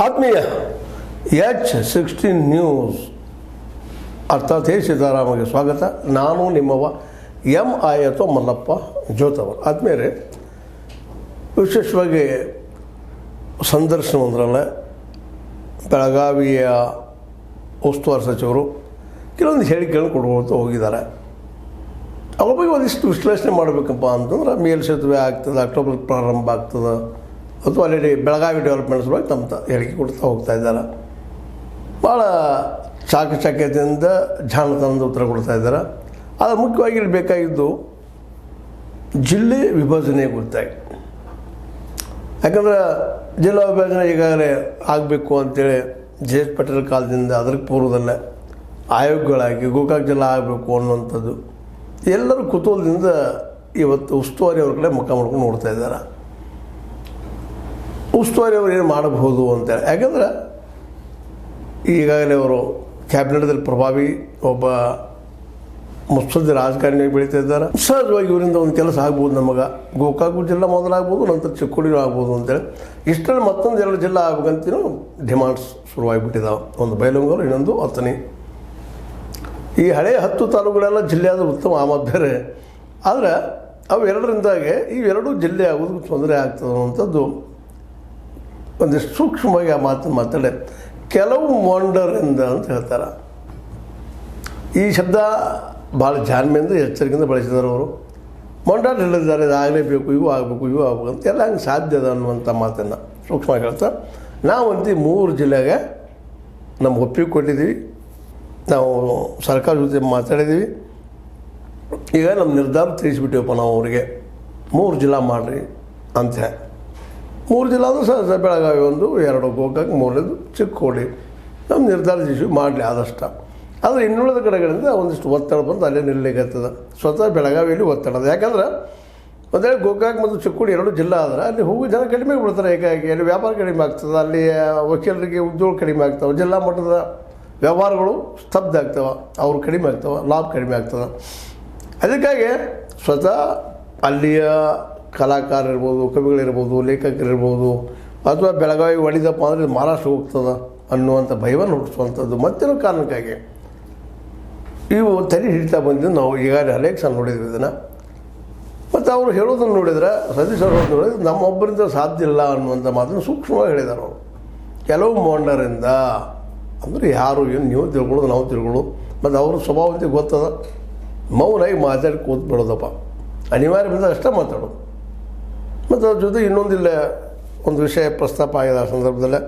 ಆತ್ಮೀಯ H16 news ಅರ್ಥಾತ್ ಹೇ ಸೀತಾರಾಮಗೆ ಸ್ವಾಗತ. ನಾನು ನಿಮ್ಮವ MI ಅಥವಾ ಮಲ್ಲಪ್ಪ ಜೋತವರು. ಆದ್ಮೇಲೆ ವಿಶೇಷವಾಗಿ ಸಂದರ್ಶನ ಒಂದರಲ್ಲ ಬೆಳಗಾವಿಯ ಉಸ್ತುವಾರಿ ಸಚಿವರು ಕೆಲವೊಂದು ಹೇಳಿಕೆಗಳನ್ನು ಕೊಡ್ಕೊಳ್ತಾ ಹೋಗಿದ್ದಾರೆ. ಅವ್ರ ಬಗ್ಗೆ ಒಂದಿಷ್ಟು ವಿಶ್ಲೇಷಣೆ ಮಾಡಬೇಕಪ್ಪ ಅಂತಂದ್ರೆ ಮೇಲ್ಸೇತುವೆ ಆಗ್ತದೆ, ಅಕ್ಟೋಬರ್ ಪ್ರಾರಂಭ ಆಗ್ತದೆ, ಅಥವಾ ಆಲ್ರೆಡಿ ಬೆಳಗಾವಿ ಡೆವಲಪ್ಮೆಂಟ್ ಸಲುವಾಗಿ ತಮ್ಮ ಹೇಳಿಕೆ ಕೊಡ್ತಾ ಹೋಗ್ತಾ ಇದ್ದಾರೆ. ಭಾಳ ಚಾಕಚಕ್ಯತೆಯಿಂದ ಜಾಣತನದ ಉತ್ತರ ಕೊಡ್ತಾ ಇದ್ದಾರೆ. ಆದರೆ ಮುಖ್ಯವಾಗಿ ಇಲ್ಲಿ ಬೇಕಾಗಿದ್ದು ಜಿಲ್ಲೆ ವಿಭಜನೆ ಕುರಿತಾಗಿ. ಯಾಕಂದ್ರೆ ಜಿಲ್ಲಾ ವಿಭಜನೆ ಈಗಾಗಲೇ ಆಗಬೇಕು ಅಂತೇಳಿ JS ಪಟೇಲ್ ಕಾಲದಿಂದ ಅದರ ಪೂರ್ವದಲ್ಲೇ ಆಯೋಗಗಳಾಗಿ ಗೋಕಾಕ್ ಜಿಲ್ಲಾ ಆಗಬೇಕು ಅನ್ನುವಂಥದ್ದು ಎಲ್ಲರೂ ಕುತೂಹಲದಿಂದ ಇವತ್ತು ಉಸ್ತುವಾರಿ ಅವ್ರ ಕಡೆ ಮುಖ ಮಾಡ್ಕೊಂಡು ನೋಡ್ತಾ ಇದ್ದಾರೆ. ಉಸ್ತುವಾರಿ ಅವರು ಏನು ಮಾಡಬಹುದು ಅಂತೇಳಿ. ಯಾಕಂದ್ರೆ ಈಗಾಗಲೇ ಅವರು ಕ್ಯಾಬಿನೆಟ್ದಲ್ಲಿ ಪ್ರಭಾವಿ ಒಬ್ಬ ಮುತ್ಸದ್ದಿ ರಾಜಕಾರಣಿಯಾಗಿ ಬೆಳೀತಾ ಇದ್ದಾರೆ. ಸಹಜವಾಗಿ ಇವರಿಂದ ಒಂದು ಕೆಲಸ ಆಗ್ಬೋದು. ನಮಗೆ ಗೋಕಾಕು ಜಿಲ್ಲಾ ಮೊದಲಾಗ್ಬೋದು, ನಂತರ ಚಿಕ್ಕೋಡಿನೂ ಆಗ್ಬೋದು ಅಂತೇಳಿ. ಇಷ್ಟರಲ್ಲಿ ಮತ್ತೊಂದು 2 ಜಿಲ್ಲಾ ಆಗ್ಬೇಕಂತೂ ಡಿಮಾಂಡ್ಸ್ ಶುರುವಾಗಿಬಿಟ್ಟಿದ್ದಾವೆ. ಒಂದು ಬೈಲಹೊಂಗಲ, ಇನ್ನೊಂದು ಅಥಣಿ. ಈ ಹಳೆಯ 10 ತಾಲೂಕುಗಳೆಲ್ಲ ಜಿಲ್ಲೆಯಾದ ಉತ್ತಮ ಆಮದು ಬೇರೆ. ಆದರೆ ಅವು ಎರಡರಿಂದಾಗೆ ಇವೆರಡೂ ಜಿಲ್ಲೆ ಆಗೋದಕ್ಕೆ ತೊಂದರೆ ಆಗ್ತದೆ ಅನ್ನುವಂಥದ್ದು ಒಂದಿಷ್ಟು ಸೂಕ್ಷ್ಮವಾಗಿ ಆ ಮಾತನ್ನು ಮಾತಾಡಿ ಕೆಲವು ಮೊಂಡರಿಂದ ಅಂತ ಹೇಳ್ತಾರೆ. ಈ ಶಬ್ದ ಭಾಳ ಜಾಣ್ಮೆಯಿಂದ ಎಚ್ಚರಿಕೆಯಿಂದ ಬಳಸಿದ್ದಾರೆ ಅವರು. ಮೊಂಡಾಟ ಹೇಳಿದ್ದಾರೆ, ಇದಾಗಲೇಬೇಕು, ಇವು ಆಗಬೇಕು, ಇವು ಆಗಬೇಕು ಅಂತ ಎಲ್ಲ ಹಂಗೆ ಸಾಧ್ಯ ಅದ ಅನ್ನುವಂಥ ಮಾತನ್ನು ಸೂಕ್ಷ್ಮವಾಗಿ ಹೇಳ್ತಾರೆ. ನಾವಂತೂ 3 ಜಿಲ್ಲೆಗೆ ನಮ್ಮ ಒಪ್ಪಿಗೆ ಕೊಟ್ಟಿದ್ದೀವಿ. ನಾವು ಸರ್ಕಾರ ಜೊತೆ ಮಾತಾಡಿದ್ದೀವಿ. ಈಗ ನಮ್ಮ ನಿರ್ಧಾರ ತಿಳಿಸ್ಬಿಟ್ಟಿವಪ್ಪ ನಾವು ಅವರಿಗೆ 3 ಜಿಲ್ಲಾ ಮಾಡಿರಿ ಅಂತ. 3 ಜಿಲ್ಲಾ ಅಂದ್ರೆ ಸಹ ಬೆಳಗಾವಿ 1, 2 ಗೋಕಾಕ್, 3ನೇದು ಚಿಕ್ಕೋಡಿ. ನಮ್ಮ ನಿರ್ಧಾರ ತಿಳಿಸಿ ಮಾಡಲಿ ಆದಷ್ಟು. ಆದರೆ ಇನ್ನುಳಿದ ಕಡೆಗಳಿಂದ ಒಂದಿಷ್ಟು ಒತ್ತಡ ಬಂದು ಅಲ್ಲೇ ನಿಲ್ಲಲಿಕ್ಕತ್ತದ. ಸ್ವತಃ ಬೆಳಗಾವಿಯಲ್ಲಿ ಒತ್ತಡ. ಯಾಕಂದ್ರೆ ಒಂದು ವೇಳೆ ಗೋಕಾಕ್ ಮತ್ತು ಚಿಕ್ಕೋಡಿ 2 ಜಿಲ್ಲಾ ಆದರೆ ಅಲ್ಲಿ ಹೋಗಿ ಜನ ಕಡಿಮೆ ಬಿಡ್ತಾರೆ. ಏಕಾಏಕಿ ಅಲ್ಲಿ ವ್ಯಾಪಾರ ಕಡಿಮೆ ಆಗ್ತದೆ, ಅಲ್ಲಿ ವಕೀಲರಿಗೆ ಉದ್ಯೋಗ ಕಡಿಮೆ ಆಗ್ತವೆ, ಜಿಲ್ಲಾ ಮಟ್ಟದ ವ್ಯವಹಾರಗಳು ಸ್ತಬ್ಧ ಆಗ್ತವೆ, ಅವ್ರು ಕಡಿಮೆ ಆಗ್ತವೆ, ಲಾಭ ಕಡಿಮೆ ಆಗ್ತದೆ. ಅದಕ್ಕಾಗಿ ಸ್ವತಃ ಅಲ್ಲಿಯ ಕಲಾಕಾರರಿರ್ಬೋದು, ಕವಿಗಳಿರ್ಬೋದು, ಲೇಖಕರಿರ್ಬೋದು, ಅಥವಾ ಬೆಳಗಾವಿ ಒಡಿದಪ್ಪ ಅಂದರೆ ಮಹಾರಾಷ್ಟ್ರ ಹೋಗ್ತದೆ ಅನ್ನುವಂಥ ಭಯವನ್ನು ಹುಟ್ಟಿಸುವಂಥದ್ದು ಮತ್ತೇನೋ ಕಾರಣಕ್ಕಾಗಿ ಇವು ತಲೆ ಹಿಡಿತಾ ಬಂದಿದ್ದು ನಾವು ಈಗಾಗಲೇ ಅನೇಕ ಸಲ ನೋಡಿದ್ವಿ ಇದನ್ನು. ಮತ್ತು ಅವರು ಹೇಳೋದನ್ನು ನೋಡಿದರೆ, ಸತೀಶ್ ಅವರು ನೋಡಿದ್ರೆ ನಮ್ಮೊಬ್ಬರಿಂದ ಸಾಧ್ಯ ಇಲ್ಲ ಅನ್ನುವಂಥ ಮಾತನ್ನು ಸೂಕ್ಷ್ಮವಾಗಿ ಹೇಳಿದ್ದಾರೆ ಅವರು. ಕೆಲವು ಮೊಂಡರಿಂದ ಅಂದರೆ ಯಾರು ಏನು ನೀವು ತಿಳ್ಕೊಳ್ಳೋದು, ನಾವು ತಿಳ್ಕೊಳ್ಳೋದು, ಮತ್ತು ಅವ್ರ ಸ್ವಭಾವತೆ ಗೊತ್ತದ. ಮೌನಾಗಿ ಮಾತಾಡಿ ಕೂತು ಬಿಡೋದಪ್ಪ, ಅನಿವಾರ್ಯ ಬಂದಾಗ ಅಷ್ಟೇ ಮಾತಾಡೋದು. ಮತ್ತು ಅದ್ರ ಜೊತೆ ಇನ್ನೊಂದಿಲ್ಲ ಒಂದು ವಿಷಯ ಪ್ರಸ್ತಾಪ ಆಗಿದೆ ಆ ಸಂದರ್ಭದಲ್ಲೇ,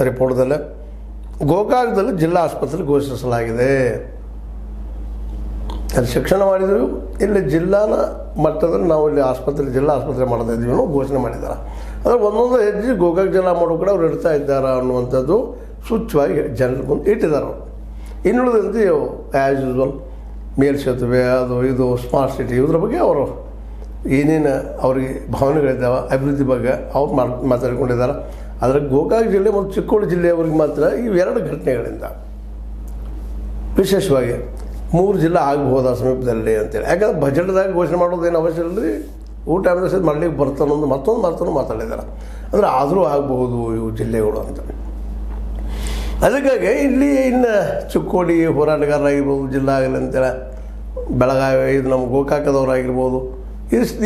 ರಿಪೋರ್ಟ್ದಲ್ಲೇ. ಗೋಕಾಕದಲ್ಲಿ ಜಿಲ್ಲಾ ಆಸ್ಪತ್ರೆ ಘೋಷಿಸಲಾಗಿದೆ. ಅಲ್ಲಿ ಶಿಕ್ಷಣ ಮಾಡಿದ್ರು, ಇಲ್ಲಿ ಜಿಲ್ಲಾನ ಮಟ್ಟದಲ್ಲಿ ನಾವು ಇಲ್ಲಿ ಜಿಲ್ಲಾ ಆಸ್ಪತ್ರೆ ಮಾಡ್ತಾ ಇದ್ದೀವಿ ಅನ್ನೋ ಘೋಷಣೆ ಮಾಡಿದ್ದಾರೆ. ಆದರೆ ಒಂದೊಂದು ಹೆಜ್ಜೆ ಗೋಕಾಕ್ ಜಿಲ್ಲಾ ಮಾಡೋ ಕಡೆ ಅವ್ರು ಇಡ್ತಾ ಇದ್ದಾರೆ ಅನ್ನುವಂಥದ್ದು ಸೂಚ್ಯವಾಗಿ ಜನರ ಮುಂದೆ ಇಟ್ಟಿದ್ದಾರೆ ಅವರು. ಇನ್ನುಳಿದಂತೆ ಆ್ಯಸ್ ಯೂಸ್ವಲ್ ಮೇಲ್ಸೇತುವೆ, ಅದು ಇದು ಸ್ಮಾರ್ಟ್ ಸಿಟಿ, ಇದ್ರ ಬಗ್ಗೆ ಅವರು ಏನೇನು ಅವ್ರಿಗೆ ಭಾವನೆಗಳಿದ್ದಾವೆ ಅಭಿವೃದ್ಧಿ ಬಗ್ಗೆ ಅವ್ರು ಮಾತಾಡ್ಕೊಂಡಿದ್ದಾರೆ. ಆದರೆ ಗೋಕಾಕ್ ಜಿಲ್ಲೆ ಮತ್ತು ಚಿಕ್ಕೋಡಿ ಜಿಲ್ಲೆಯವ್ರಿಗೆ ಮಾತ್ರ ಇವೆರಡು ಘಟನೆಗಳಿಂದ ವಿಶೇಷವಾಗಿ 3 ಜಿಲ್ಲಾ ಆಗಬಹುದ ಸಮೀಪದಲ್ಲಿ ಅಂತೇಳಿ. ಯಾಕಂದ್ರೆ ಬಜೆಟ್ದಾಗ ಘೋಷಣೆ ಮಾಡೋದೇನು ಅವಶ್ಯ ಇಲ್ಲ ರೀ, ಊಟ ಆಮೇಲೆ ಮಾಡಲಿಕ್ಕೆ ಬರ್ತಾನೊಂದು ಮತ್ತೊಂದು ಮಾತಾಡಿದ್ದಾರೆ. ಅಂದರೆ ಆದರೂ ಆಗಬಹುದು ಇವು ಜಿಲ್ಲೆಗಳು ಅಂತ. ಅದಕ್ಕಾಗಿ ಇಲ್ಲಿ ಇನ್ನು ಚಿಕ್ಕೋಡಿ ಹೋರಾಟಗಾರರಾಗಿರ್ಬೋದು, ಜಿಲ್ಲಾ ಆಗಲಿ ಅಂತೇಳಿ, ಬೆಳಗಾವಿ ಇದು ನಮ್ಮ ಗೋಕಾಕದವರಾಗಿರ್ಬೋದು,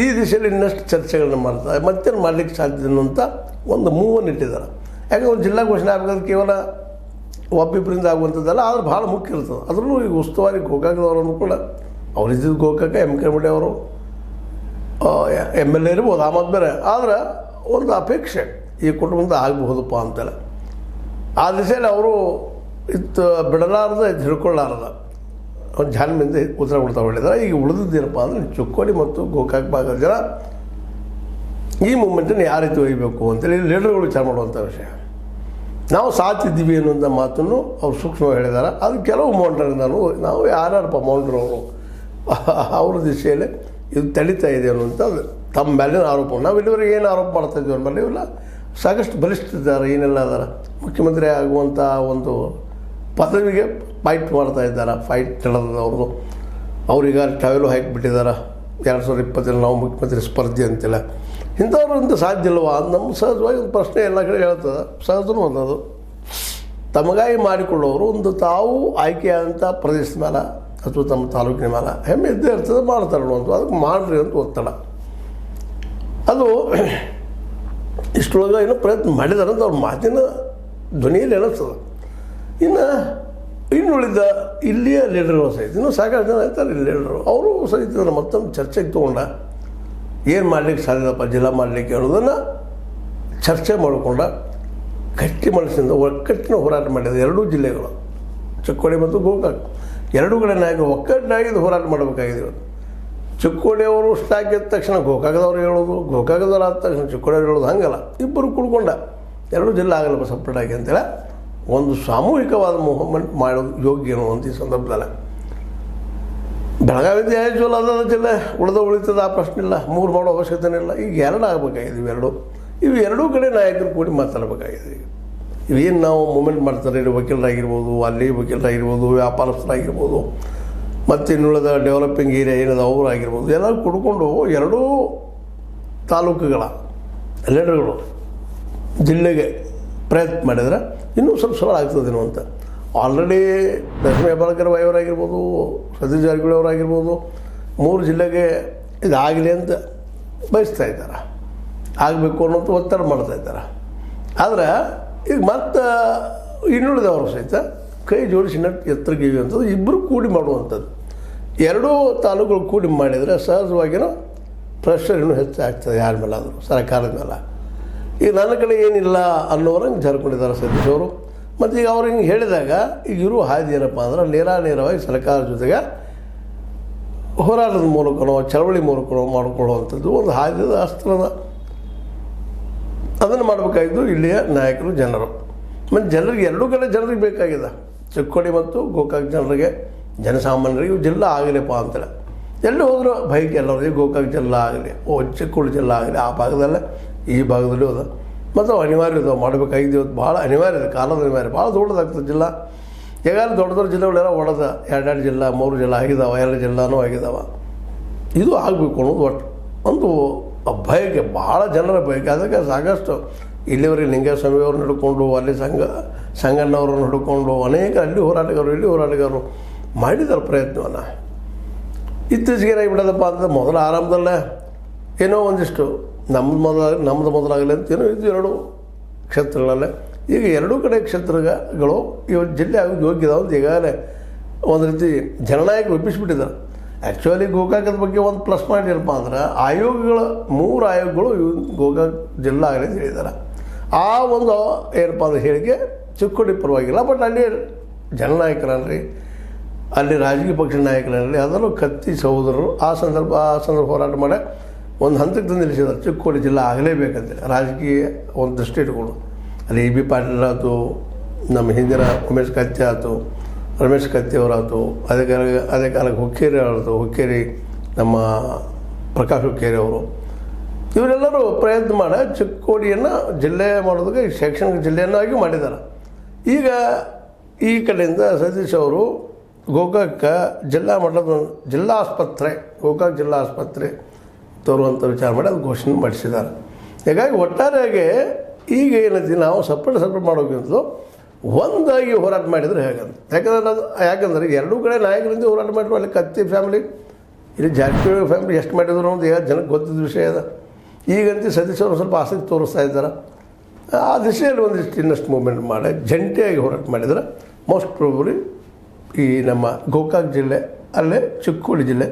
ಈ ದಿಶೆಯಲ್ಲಿ ಇನ್ನಷ್ಟು ಚರ್ಚೆಗಳನ್ನ ಮಾಡ್ತಾರೆ. ಮತ್ತೇನು ಮಾಡಲಿಕ್ಕೆ ಸಾಧ್ಯ ಅನ್ನೋಂಥ ಒಂದು ಮೂವನ್ನು ಇಟ್ಟಿದ್ದಾರೆ. ಯಾಕಂದ್ರೆ ಒಂದು ಜಿಲ್ಲಾ ಘೋಷಣೆ ಆಗಬೇಕಾದ್ರೆ ಕೇವಲ ಒಬ್ಬಿಬ್ಬರಿಂದ ಆಗುವಂಥದ್ದಲ್ಲ, ಆದ್ರೆ ಭಾಳ ಮುಖ್ಯ ಇರ್ತದೆ. ಅದರಲ್ಲೂ ಈಗ ಉಸ್ತುವಾರಿ ಗೋಕಾಕದವರನ್ನು ಕೂಡ ಅವರಿದ್ದಿದ್ದು ಗೋಕಾಕ MK ಮಡಿ ಅವರು MLA ಇರ್ಬೋದು, ಆಮದು ಬೇರೆ. ಆದರೆ ಒಂದು ಅಪೇಕ್ಷೆ ಈ ಕುಟುಂಬದಿಂದ ಆಗಬಹುದಪ್ಪ ಅಂತೇಳಿ ಆ ದಿಸೆಯಲ್ಲಿ ಅವರು ಬಿಡಲಾರ್ದ ಹಿಡ್ಕೊಳ್ಳಾರ್ದ ಒಂದು ಜಾಣ್ಮೆಯಿಂದ ಉತ್ತರ ಕೊಡ್ತಾ ಹೊಡಿದ್ದಾರೆ. ಈಗ ಉಳಿದಿದ್ದೇನಪ್ಪ ಅಂದರೆ ಚಿಕ್ಕೋಡಿ ಮತ್ತು ಗೋಕಾಕ್ ಭಾಗದ ಜನ ಈ ಮೂಮೆಂಟನ್ನು ಯಾವ ರೀತಿ ಒಯ್ಯಬೇಕು ಅಂತೇಳಿ ಲೀಡರ್ಗಳು ವಿಚಾರ ಮಾಡುವಂಥ ವಿಷಯ. ನಾವು ಸಾತಿದ್ದೀವಿ ಅನ್ನುವಂಥ ಮಾತನ್ನು ಅವ್ರು ಸೂಕ್ಷ್ಮವಾಗಿ ಹೇಳಿದ್ದಾರೆ. ಅದು ಕೆಲವು ಮೌಂಡ್ರಿಂದ ನಾವು ಯಾರ್ಯಾರಪ್ಪ ಮೌಂಡ್ರು ಅವರು ಅವ್ರ ದಿಶೆಯಲ್ಲಿ ಇದು ತಡೀತಾ ಇದೆ ಅನ್ನುವಂಥದ್ದು ತಮ್ಮ ಮೇಲಿನ ಆರೋಪ. ನಾವು ಇಲ್ಲಿವರೆಗೆ ಏನು ಆರೋಪ ಮಾಡ್ತಾಯಿದ್ದೀವಿ ಅಂದ್ಮೇಲೆ ಇವೆಲ್ಲ ಸಾಕಷ್ಟು ಬಲಿಷ್ಠಿದ್ದಾರೆ, ಏನೆಲ್ಲ ಅದಾರ. ಮುಖ್ಯಮಂತ್ರಿ ಆಗುವಂಥ ಒಂದು ಪದವಿಗೆ ಫೈಟ್ ಮಾಡ್ತಾ ಇದ್ದಾರೆ. ಫೈಟ್ ನಡೆದವ್ರದ್ದು ಅವ್ರೀಗ ಟವೆಲು ಹಾಕಿಬಿಟ್ಟಿದ್ದಾರೆ. 2020 ನಾವು ಮುಖ್ಯಮಂತ್ರಿ ಸ್ಪರ್ಧೆ ಅಂತಿಲ್ಲ. ಇಂಥವ್ರಿಂದ ಸಾಧ್ಯ ಇಲ್ವಾ ಅಂತ ನಮ್ಮ ಸಹಜವಾಗಿ ಒಂದು ಪ್ರಶ್ನೆ ಎಲ್ಲ ಕಡೆ ಹೇಳ್ತದೆ. ಸಹಜನೂ ಅನ್ನೋದು ತಮಗಾಗಿ ಮಾಡಿಕೊಳ್ಳೋರು ಒಂದು ತಾವು ಆಯ್ಕೆಯಾದಂಥ ಪ್ರದೇಶದ ಮೇಲೆ ಅಥವಾ ತಮ್ಮ ತಾಲೂಕಿನ ಮೇಲೆ ಹೆಮ್ಮೆ ಇದ್ದೇ ಇರ್ತದೆ, ಮಾಡ್ತಾರೆ ಅಂತ ಅದಕ್ಕೆ ಮಾಡಿರಿ ಅಂತ ಒತ್ತಡ. ಅದು ಇಷ್ಟೊಳಗೆ ಏನೋ ಪ್ರಯತ್ನ ಮಾಡಿದಾರೆ ಅಂತ ಅವ್ರ ಮಾತಿನ ಧ್ವನಿಯಲ್ಲಿ ಎನಿಸ್ತದೆ. ಇನ್ನುಳಿದ ಇಲ್ಲಿಯ ಲೀಡರ್ಗಳು ಸಹಿತ ಇನ್ನೂ ಸಾಕಷ್ಟು ಜನ ಇರ್ತಾರೆ ಇಲ್ಲಿ ಲೀಡರು, ಅವರು ಸಹಿತ ಮತ್ತೊಂದು ಚರ್ಚೆಗೆ ತೊಗೊಂಡ ಏನು ಮಾಡಲಿಕ್ಕೆ ಸಾಧ್ಯದಪ್ಪ ಜಿಲ್ಲಾ ಮಾಡಲಿಕ್ಕೆ ಅನ್ನೋದನ್ನು ಚರ್ಚೆ ಮಾಡಿಕೊಂಡ ಗಟ್ಟಿ ಮನಸ್ಸಿಂದ ಒಕ್ಕಟ್ಟಿನ ಹೋರಾಟ ಮಾಡಿದ ಎರಡೂ ಜಿಲ್ಲೆಗಳು ಚಿಕ್ಕೋಡಿ ಮತ್ತು ಗೋಕಾಕ್ ಎರಡೂ ಕಡೆ ನಾಯಕರು ಒಕ್ಕಟ್ಟಾಗಿದ್ದು ಹೋರಾಟ ಮಾಡಬೇಕಾಗಿದೆ. ಇವತ್ತು ಚಿಕ್ಕೋಡಿಯವರು ಸ್ಟಾಕ್ ಎದ್ದ ತಕ್ಷಣ ಗೋಕಾಕದವ್ರು ಹೇಳೋದು, ಗೋಕಾಕದವ್ರು ಆದ ತಕ್ಷಣ ಚಿಕ್ಕೋಡಿಯವ್ರು ಹೇಳೋದು ಹಂಗಲ್ಲ. ಇಬ್ಬರು ಕುಡ್ಕೊಂಡ ಎರಡೂ ಜಿಲ್ಲೆ ಆಗಲ್ಲ ಸಪ್ರೇಟಾಗಿ ಅಂತೇಳಿ ಒಂದು ಸಾಮೂಹಿಕವಾದ ಮೂವ್ಮೆಂಟ್ ಮಾಡೋದು ಯೋಗ್ಯ ಅನ್ನುವಂಥ ಈ ಸಂದರ್ಭದಲ್ಲಿ ಬೆಳಗಾವಿ ಜೋಲ ಅದ ಜಿಲ್ಲೆ ಉಳಿತದ ಆ ಪ್ರಶ್ನೆ ಇಲ್ಲ, 3 ಮಾಡೋ ಅವಶ್ಯಕತೆ ಇಲ್ಲ. ಈಗ 2 ಆಗಬೇಕಾಗಿದೆ. ಇವು ಎರಡೂ ಕಡೆ ನಾಯಕರು ಕೂಡಿ ಮಾತಾಡಬೇಕಾಗಿದೆ. ಈಗ ಇವೇನು ನಾವು ಮೂಮೆಂಟ್ ಮಾಡ್ತಾರೆ, ಇಲ್ಲಿ ವಕೀಲರಾಗಿರ್ಬೋದು, ಅಲ್ಲಿ ವಕೀಲರಾಗಿರ್ಬೋದು, ವ್ಯಾಪಾರಸ್ಥರಾಗಿರ್ಬೋದು, ಮತ್ತು ಇನ್ನುಳಿದ ಡೆವಲಪಿಂಗ್ ಏರಿಯಾ ಏನದ ಅವರು ಆಗಿರ್ಬೋದು, ಎಲ್ಲರೂ ಕುಡ್ಕೊಂಡು ಎರಡೂ ತಾಲೂಕುಗಳ ಲೀಡರ್ಗಳು ಜಿಲ್ಲೆಗೆ ಪ್ರಯತ್ನ ಮಾಡಿದ್ರೆ ಇನ್ನೂ ಸ್ವಲ್ಪ ಸರಳ ಆಗ್ತದೇನೋ ಅಂತ. ಆಲ್ರೆಡಿ ಲಕ್ಷ್ಮೀ ಹೆಬ್ಬಾಳ್ಕರ್ ಅವರಾಗಿರ್ಬೋದು, ಸತೀಶ್ ಜಾರಕಿಹೊಳಿ ಅವರಾಗಿರ್ಬೋದು 3 ಜಿಲ್ಲೆಗೆ ಇದಾಗಲಿ ಅಂತ ಬಯಸ್ತಾ ಇದ್ದಾರೆ, ಆಗಬೇಕು ಅನ್ನೋದು ಒತ್ತಡ ಮಾಡ್ತಾಯಿದ್ದಾರೆ. ಆದರೆ ಈಗ ಮತ್ತೆ ಇನ್ನುಳಿದವರು ಸಹಿತ ಕೈ ಜೋಡಿಸಿ ಎತ್ತರಗಿವಿ ಅಂತದ್ದು ಇಬ್ಬರು ಕೂಡಿ ಮಾಡುವಂಥದ್ದು. ಎರಡೂ ತಾಲೂಕುಗಳು ಕೂಡಿ ಮಾಡಿದರೆ ಸಹಜವಾಗಿಯೂ ಪ್ರೆಷರ್ ಇನ್ನೂ ಹೆಚ್ಚಾಗ್ತದೆ ಯಾರ ಮೇಲಾದರೂ, ಸರ್ಕಾರದ ಮೇಲೆ. ಈಗ ನನ್ನ ಕಡೆ ಏನಿಲ್ಲ ಅನ್ನೋರಂಗೆ ಜರ್ಕೊಂಡಿದ್ದಾರೆ ಸತೀಶ್ ಅವರು. ಮತ್ತು ಈಗ ಅವ್ರು ಹಿಂಗೆ ಹೇಳಿದಾಗ ಈಗ ಇರೋ ಹಾದಿ ಏನಪ್ಪ ಅಂದ್ರೆ ನೇರವಾಗಿ ಸರ್ಕಾರದ ಜೊತೆಗೆ ಹೋರಾಟದ ಮೂಲಕನೋ ಚಳವಳಿ ಮೂಲಕನೋ ಮಾಡಿಕೊಳ್ಳುವಂಥದ್ದು ಒಂದು ಹಾದಿದ ಅಸ್ತ್ರದ. ಅದನ್ನು ಮಾಡಬೇಕಾಗಿದ್ದು ಇಲ್ಲಿಯ ನಾಯಕರು, ಜನರು. ಮತ್ತು ಜನರಿಗೆ ಎರಡೂ ಕಡೆ ಜನರಿಗೆ ಬೇಕಾಗಿದೆ. ಚಿಕ್ಕೋಡಿ ಮತ್ತು ಗೋಕಾಕ್ ಜನರಿಗೆ, ಜನಸಾಮಾನ್ಯರಿಗೆ ಜಿಲ್ಲಾ ಆಗಲಿಪ್ಪ ಅಂತೇಳಿ ಎಲ್ಲಿ ಹೋದರೂ ಬೈಕ್ ಎಲ್ಲರಿಗೆ ಗೋಕಾಕ್ ಜಿಲ್ಲಾ ಆಗಲಿ, ಚಿಕ್ಕೋಡಿ ಜಿಲ್ಲಾ ಆಗಲಿ, ಆ ಭಾಗದಲ್ಲೇ ಈ ಭಾಗದಲ್ಲಿ ಹೋದ ಮತ್ತು ಅನಿವಾರ್ಯ ಇದಾವೆ ಮಾಡಬೇಕಾಗಿದೆ. ಇವತ್ತು ಭಾಳ ಅನಿವಾರ್ಯ ಇದೆ, ಕಾಲದ ಅನಿವಾರ್ಯ, ಭಾಳ ದೊಡ್ಡದಾಗ್ತದೆ ಜಿಲ್ಲಾ. ಈಗಾಗಲೇ ದೊಡ್ಡ ಜಿಲ್ಲೆಗಳೆಲ್ಲ ಒಡೆದ 2 ಜಿಲ್ಲಾ 3 ಜಿಲ್ಲಾ ಆಗಿದ್ದಾವೆ, 2 ಜಿಲ್ಲಾನೂ ಆಗಿದ್ದಾವೆ. ಇದು ಆಗಬೇಕು ಅನ್ನೋದು ಒಟ್ಟು ಒಂದು ಬಯಕೆ, ಭಾಳ ಜನರ ಬಯಕೆ. ಅದಕ್ಕೆ ಸಾಕಷ್ಟು ಇಲ್ಲಿವರೆಗೆ ಲಿಂಗಸ್ವಾಮಿಯವ್ರನ್ನ ಹಿಡ್ಕೊಂಡು ಅಲ್ಲಿ ಸಂಗಣ್ಣವ್ರನ್ನ ಹಿಡ್ಕೊಂಡು ಅನೇಕ ಅಲ್ಲಿ ಹೋರಾಟಗಾರರು ಮಾಡಿದ್ದಾರೆ ಪ್ರಯತ್ನವನ್ನು. ಇತ್ತೀಚೆಗೆ ಏನಾಗಿಬಿಡೋದಪ್ಪ ಅಂತ ಮೊದಲು ಆರಂಭದಲ್ಲೇ ಏನೋ ಒಂದಿಷ್ಟು ನಮ್ಮದು ಮೊದಲಾಗಲಿ ಅಂತ ಏನೋ ಇದು 2 ಕ್ಷೇತ್ರಗಳಲ್ಲೇ. ಈಗ 2 ಕಡೆ ಕ್ಷೇತ್ರಗಳು ಇವತ್ತು ಜಿಲ್ಲೆ ಆಗೋದು ಯೋಗ್ಯದ ಅಂತ ಈಗಾಗಲೇ ಒಂದು ರೀತಿ ಜನನಾಯಕರು ಒಪ್ಪಿಸ್ಬಿಟ್ಟಿದ್ದಾರೆ. ಆ್ಯಕ್ಚುಲಿ ಗೋಕಾಕದ ಬಗ್ಗೆ ಒಂದು ಪ್ಲಸ್ ಪಾಯಿಂಟ್ ಏನಪ್ಪ ಅಂದ್ರೆ ಆಯೋಗಗಳು 3 ಆಯೋಗಗಳು ಗೋಕಾಕ್ ಜಿಲ್ಲಾ ಆಗಲಿ ಅಂತ ಹೇಳಿದ್ದಾರೆ. ಆ ಒಂದು ಏನಪ್ಪ ಅಂದ್ರೆ ಹೇಳಿಕೆ ಚಿಕ್ಕೋಡಿ ಪರವಾಗಿಲ್ಲ. ಬಟ್ ಅಲ್ಲಿ ಜನನಾಯಕರನ್ರಿ, ಅಲ್ಲಿ ರಾಜಕೀಯ ಪಕ್ಷದ ನಾಯಕರನ್ರಿ, ಅದರಲ್ಲೂ ಕತ್ತಿ ಸಹೋದರರು ಆ ಸಂದರ್ಭ ಹೋರಾಟ ಮಾಡಿ ಒಂದು ಹಂತಕ್ಕೆ ತಂದು ನಿಲ್ಲಿಸಿದ್ದಾರೆ ಚಿಕ್ಕೋಡಿ ಜಿಲ್ಲಾ ಆಗಲೇಬೇಕಂತೇಳಿ. ರಾಜಕೀಯ ಒಂದು ದೃಷ್ಟಿ ಇಟ್ಕೊಂಡು ಅಲ್ಲಿ ಬಿ ಪಾಟೀಲ್ ಆಯ್ತು, ನಮ್ಮ ಹಿಂದಿನ ಉಮೇಶ್ ಕತ್ತಿ ಆಯ್ತು, ರಮೇಶ್ ಕತ್ತಿ ಅವರಾಯ್ತು, ಅದೇ ಕಾಲಕ್ಕೆ ಹುಕ್ಕೇರಿ ನಮ್ಮ ಪ್ರಕಾಶ್ ಹುಕ್ಕೇರಿ ಅವರು, ಇವರೆಲ್ಲರೂ ಪ್ರಯತ್ನ ಮಾಡಿ ಚಿಕ್ಕೋಡಿಯನ್ನು ಜಿಲ್ಲೆ ಮಾಡೋದಕ್ಕೆ ಶೈಕ್ಷಣಿಕ ಜಿಲ್ಲೆಯನ್ನಾಗಿ ಮಾಡಿದ್ದಾರೆ. ಈಗ ಈ ಕಡೆಯಿಂದ ಸತೀಶ್ ಅವರು ಗೋಕಾಕ್ ಜಿಲ್ಲಾ ಮಟ್ಟದ ಜಿಲ್ಲಾ ಆಸ್ಪತ್ರೆ, ಗೋಕಾಕ್ ಜಿಲ್ಲಾ ಆಸ್ಪತ್ರೆ ತರುವಂಥ ವಿಚಾರ ಮಾಡಿ ಅದು ಘೋಷಣೆ ಮಾಡಿಸಿದ್ದಾರೆ. ಹೀಗಾಗಿ ಒಟ್ಟಾರೆಯಾಗಿ ಈಗ ಏನೈತಿ ನಾವು ಸಪ್ರೇಟ್ ಮಾಡೋಕ್ಕಿಂತ ಒಂದಾಗಿ ಹೋರಾಟ ಮಾಡಿದರೆ ಹೇಗಂತ. ಯಾಕಂದ್ರೆ 2 ಕಡೆ ನಾಯಕರಿಂದ ಹೋರಾಟ ಮಾಡಿದ್ರು. ಅಲ್ಲಿ ಕತ್ತಿ ಫ್ಯಾಮಿಲಿ, ಇಲ್ಲಿ ಜಾರಕಿಹೊಳಿ ಫ್ಯಾಮಿಲಿ ಎಷ್ಟು ಮಾಡಿದ್ರು ಅನ್ನೋದು ಈಗ ಜನಕ್ಕೆ ಗೊತ್ತಿದ್ದ ವಿಷಯ ಅದ. ಈಗಂತೂ ಸತೀಶ್ ಅವರು ಸ್ವಲ್ಪ ಆಸಕ್ತಿ ತೋರಿಸ್ತಾ ಇದ್ದಾರೆ. ಆ ದಿಶೆಯಲ್ಲಿ ಒಂದಿಷ್ಟು ಇನ್ನಷ್ಟು ಮೂವ್ಮೆಂಟ್ ಮಾಡಿ ಜಂಟಿಯಾಗಿ ಹೋರಾಟ ಮಾಡಿದರೆ ಮೋಸ್ಟ್ ಪ್ರಾಬಬ್ಲಿ ಈ ನಮ್ಮ ಗೋಕಾಕ್ ಜಿಲ್ಲೆ ಅಲ್ಲೇ ಚಿಕ್ಕೋಡಿ ಜಿಲ್ಲೆ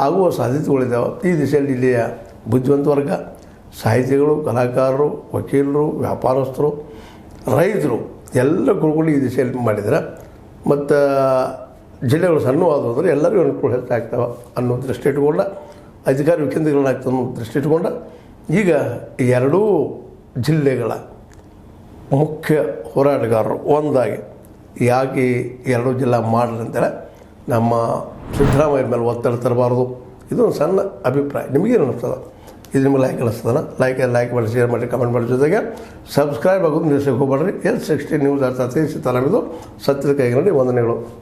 ಆಗುವ ಸಾಧ್ಯತೆಗಳಿದ್ದಾವೆ. ಈ ದಿಶೆಯಲ್ಲಿ ಇಲ್ಲಿಯ ಬುದ್ಧಿವಂತ ವರ್ಗ, ಸಾಹಿತಿಗಳು, ಕಲಾಕಾರರು, ವಕೀಲರು, ವ್ಯಾಪಾರಸ್ಥರು, ರೈತರು ಎಲ್ಲ ಕುಳ್ಕೊಂಡು ಈ ದಿಶೆಯಲ್ಲಿ ಮಾಡಿದರೆ ಮತ್ತು ಜಿಲ್ಲೆಗಳು ಸಣ್ಣವಾದವು ಅಂದರೆ ಎಲ್ಲರಿಗೂ ಅನುಕೂಲ ಹೆಚ್ಚಾಗ್ತವೆ ಅನ್ನೋ ದೃಷ್ಟಿ ಇಟ್ಕೊಂಡ, ಅಧಿಕಾರಿ ವಿಕೇಂದ್ರೀಕರಣಾಗ್ತದೆ ಅನ್ನೋ ದೃಷ್ಟಿ ಇಟ್ಕೊಂಡ ಈಗ 2 ಜಿಲ್ಲೆಗಳ ಮುಖ್ಯ ಹೋರಾಟಗಾರರು ಒಂದಾಗಿ ಯಾಕೆ 2 ಜಿಲ್ಲಾ ಮಾಡ್ರಿ ಅಂತೇಳಿ ನಮ್ಮ ಸಿದ್ದರಾಮಯ್ಯ ಮೇಲೆ ಒತ್ತಡ ತರಬಾರ್ದು. ಇದೊಂದು ಸಣ್ಣ ಅಭಿಪ್ರಾಯ. ನಿಮಗೇನು ಅನ್ನಿಸ್ತದೆ? ಇದು ನಿಮಗೆ ಲೈಕ್ ಅನ್ನಿಸ್ತದೆ? ಲೈಕ್ ಮಾಡಿ, ಶೇರ್ ಮಾಡಿ, ಕಮೆಂಟ್ ಮಾಡಿ, ಜೊತೆಗೆ ಸಬ್ಸ್ಕ್ರೈಬ್ ಆಗೋದು ನಿಲ್ಲಿಸಕ್ಕೆ ಹೋಗ್ಬೇಡ್ರಿ. L60 ನ್ಯೂಸ್ ಅರ್ಥ ಸೀತಾರಾಮ್, ಇದು ಸತ್ಯದ ಕೈಗಳಲ್ಲಿ ವಂದನೆಗಳು.